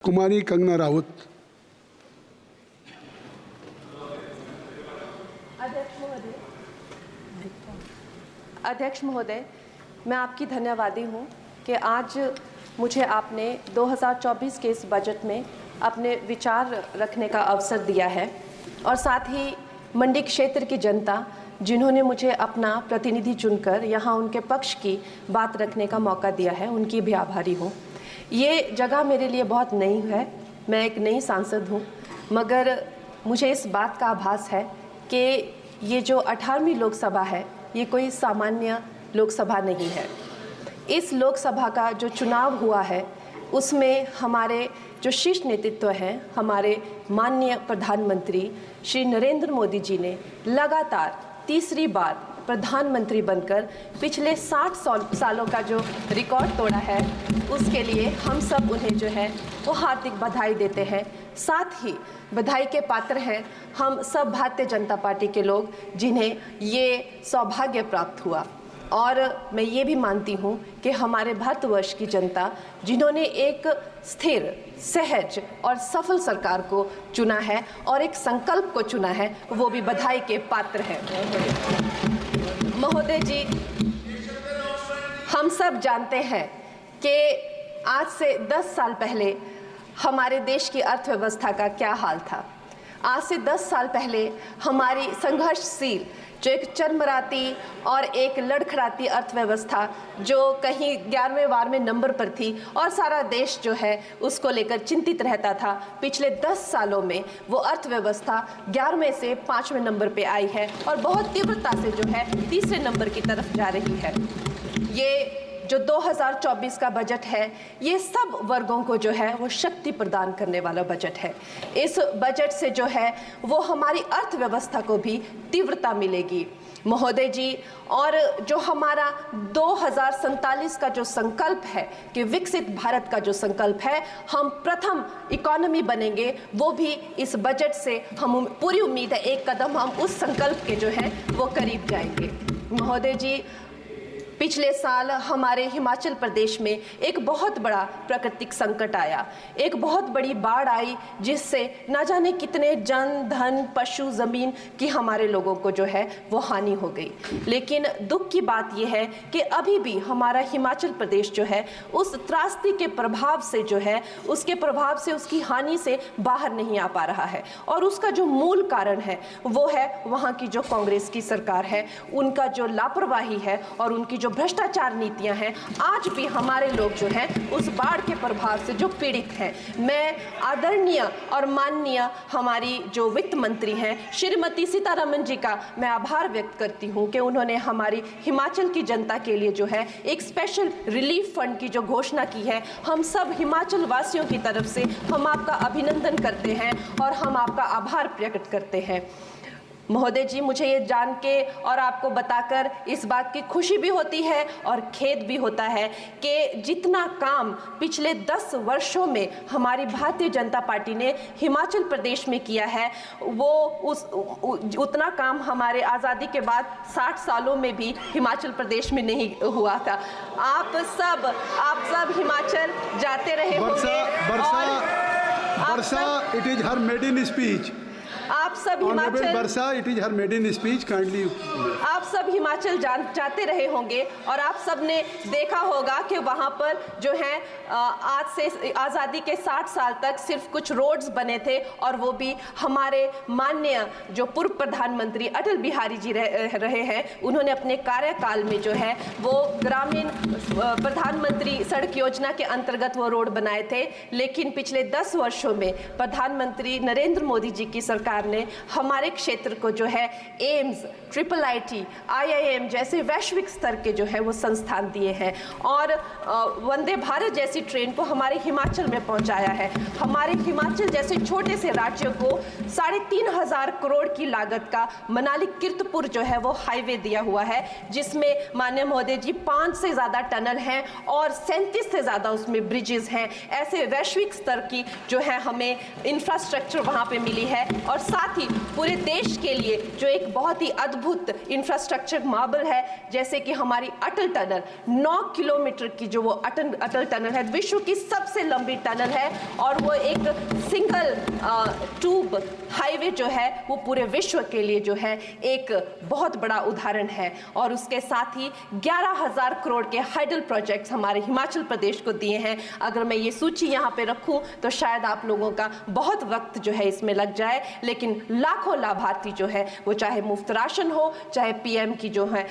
कुमारी कंगना राउत। अध्यक्ष महोदय, मैं आपकी धन्यवादी हूँ कि आज मुझे आपने 2024 के इस बजट में अपने विचार रखने का अवसर दिया है और साथ ही मंडी क्षेत्र की जनता जिन्होंने मुझे अपना प्रतिनिधि चुनकर यहाँ उनके पक्ष की बात रखने का मौका दिया है, उनकी भी आभारी हूँ। ये जगह मेरे लिए बहुत नई है, मैं एक नई सांसद हूँ, मगर मुझे इस बात का आभास है कि ये जो 18वीं लोकसभा है ये कोई सामान्य लोकसभा नहीं है। इस लोकसभा का जो चुनाव हुआ है उसमें हमारे जो शीर्ष नेतृत्व हैं, हमारे माननीय प्रधानमंत्री श्री नरेंद्र मोदी जी ने लगातार तीसरी बार प्रधानमंत्री बनकर पिछले 60 सालों का जो रिकॉर्ड तोड़ा है, उसके लिए हम सब उन्हें जो है वो हार्दिक बधाई देते हैं। साथ ही बधाई के पात्र हैं हम सब भारतीय जनता पार्टी के लोग जिन्हें ये सौभाग्य प्राप्त हुआ। और मैं ये भी मानती हूँ कि हमारे भारतवर्ष की जनता जिन्होंने एक स्थिर, सहज और सफल सरकार को चुना है और एक संकल्प को चुना है, वो भी बधाई के पात्र हैं। महोदय जी, हम सब जानते हैं कि आज से 10 साल पहले हमारे देश की अर्थव्यवस्था का क्या हाल था। आज से 10 साल पहले हमारी संघर्षशील जो एक चरमराती और एक लड़खड़ाती अर्थव्यवस्था जो कहीं 11वें नंबर पर थी और सारा देश जो है उसको लेकर चिंतित रहता था, पिछले 10 सालों में वो अर्थव्यवस्था 11वें से 5वें नंबर पे आई है और बहुत तीव्रता से जो है तीसरे नंबर की तरफ जा रही है। ये जो 2024 का बजट है ये सब वर्गों को जो है वो शक्ति प्रदान करने वाला बजट है। इस बजट से जो है वो हमारी अर्थव्यवस्था को भी तीव्रता मिलेगी महोदय जी। और जो हमारा 2047 का जो संकल्प है कि विकसित भारत का जो संकल्प है, हम प्रथम इकोनॉमी बनेंगे, वो भी इस बजट से हम पूरी उम्मीद है एक कदम हम उस संकल्प के जो है वो करीब जाएंगे। महोदय जी, पिछले साल हमारे हिमाचल प्रदेश में एक बहुत बड़ा प्राकृतिक संकट आया, एक बहुत बड़ी बाढ़ आई जिससे ना जाने कितने जन, धन, पशु, ज़मीन की हमारे लोगों को जो है वो हानि हो गई। लेकिन दुख की बात यह है कि अभी भी हमारा हिमाचल प्रदेश जो है उस त्रासदी के प्रभाव से जो है उसके प्रभाव से उसकी हानि से बाहर नहीं आ पा रहा है। और उसका जो मूल कारण है वो है वहाँ की जो कांग्रेस की सरकार है, उनका जो लापरवाही है और उनकी जो भ्रष्टाचार नीतियां हैं। आज भी हमारे लोग जो हैं उस बाढ़ के प्रभाव से जो पीड़ित हैं। मैं आदरणीय और माननीय हमारी जो वित्त मंत्री हैं श्रीमती सीतारमण जी का मैं आभार व्यक्त करती हूं कि उन्होंने हमारी हिमाचल की जनता के लिए जो है एक स्पेशल रिलीफ फंड की जो घोषणा की है। हम सब हिमाचल वासियों की तरफ से हम आपका अभिनंदन करते हैं और हम आपका आभार प्रकट करते हैं। महोदय जी, मुझे ये जान के और आपको बताकर इस बात की खुशी भी होती है और खेद भी होता है कि जितना काम पिछले 10 वर्षों में हमारी भारतीय जनता पार्टी ने हिमाचल प्रदेश में किया है वो उतना काम हमारे आज़ादी के बाद 60 सालों में भी हिमाचल प्रदेश में नहीं हुआ था। आप सब हिमाचल जाते रहे होंगे। Varsha, it is her maiden speech. आप सब Himachal Varsha, it is her maiden speech, kindly. आप सब हिमाचल जाते रहे होंगे और आप सब ने देखा होगा कि वहाँ पर जो है आज से आज़ादी के 60 साल तक सिर्फ कुछ रोड्स बने थे और वो भी हमारे माननीय जो पूर्व प्रधानमंत्री अटल बिहारी जी रहे हैं, उन्होंने अपने कार्यकाल में जो है वो ग्रामीण प्रधानमंत्री सड़क योजना के अंतर्गत वो रोड बनाए थे। लेकिन पिछले 10 वर्षों में प्रधानमंत्री नरेंद्र मोदी जी की सरकार ने हमारे क्षेत्र को जो है एम्स, IIIT, IIM जैसे वैश्विक स्तर के जो है वो संस्थान दिए हैं और वंदे भारत जैसी ट्रेन को हमारे हिमाचल में पहुंचाया है। हमारे हिमाचल जैसे छोटे से राज्य को 3,500 करोड़ की लागत का मनाली कीर्तपुर जो है वो हाईवे दिया हुआ है, जिसमें माननीय महोदय जी 5 से ज़्यादा टनल हैं और 37 से ज़्यादा उसमें ब्रिजेस हैं। ऐसे वैश्विक स्तर की जो है हमें इंफ्रास्ट्रक्चर वहाँ पे मिली है और साथ ही पूरे देश के लिए जो एक बहुत ही अद्भुत इंफ्रास्ट्रक्चर मार्बल है, जैसे कि हमारी अटल टनल 9 किलोमीटर की जो वो अटल टनल है, विश्व की सबसे लंबी टनल है और वो एक सिंगल ट्यूब हाईवे जो है वो पूरे विश्व के लिए जो है एक बहुत बड़ा उदाहरण है। और उसके साथ ही 11,000 करोड़ के हाइडल प्रोजेक्ट्स हमारे हिमाचल प्रदेश को दिए हैं। अगर मैं ये सूची यहाँ पे रखूं तो शायद आप लोगों का बहुत वक्त जो है इसमें लग जाए, लेकिन लाखों लाभार्थी जो है वो चाहे मुफ्त राशन हो, चाहे पीएम की जो है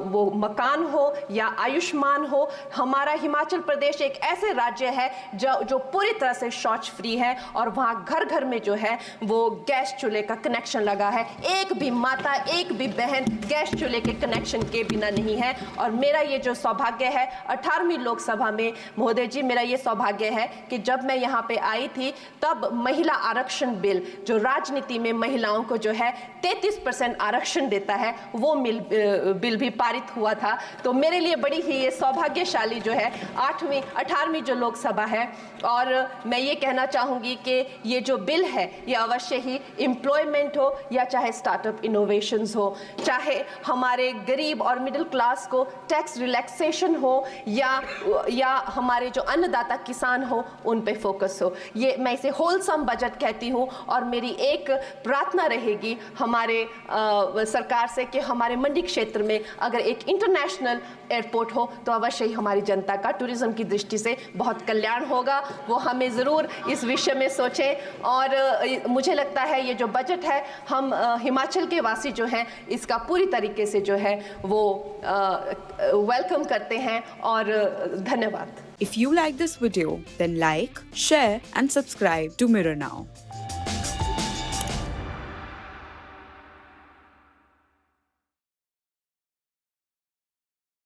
वो मकान हो या आयुष्मान हो। हमारा हिमाचल प्रदेश एक ऐसे राज्य है जो पूरी तरह से शौच फ्री है और वहाँ घर घर में जो है वो गैस चूल्हे का कनेक्शन लगा है। एक भी माता, एक भी बहन गैस चूल्हे के कनेक्शन के बिना नहीं है। और मेरा ये जो सौभाग्य है 18वीं लोकसभा में, महोदय जी, मेरा ये सौभाग्य है कि जब मैं यहाँ पे आई थी तब महिला आरक्षण बिल जो राजनीति में महिलाओं को जो है 33% आरक्षण देता है वो बिल भी पारित हुआ था। तो मेरे लिए बड़ी ही ये सौभाग्यशाली जो है 18वीं जो लोकसभा है। और मैं ये कहना चाहूँगी कि ये जो बिल है ये अवश्य ही एम्प्लॉयमेंट हो या चाहे स्टार्टअप इनोवेशंस हो, चाहे हमारे गरीब और मिडिल क्लास को टैक्स रिलैक्सेशन हो या हमारे जो अन्नदाता किसान हो उन पे फोकस हो। ये मैं इसे होलसम बजट कहती हूँ। और मेरी एक प्रार्थना रहेगी हमारे सरकार से कि हमारे मंडी क्षेत्र में अगर एक इंटरनेशनल एयरपोर्ट हो तो अवश्य ही हमारी जनता का टूरिज्म की दृष्टि से बहुत कल्याण होगा। वो हमें ज़रूर इस विषय में सोचें। और मुझे लगता है ये जो बजट है हम हिमाचल के वासी जो हैं इसका पूरी तरीके से जो है वो वेलकम करते हैं। और धन्यवाद। If you like this video, then like, share and subscribe to Mirror Now.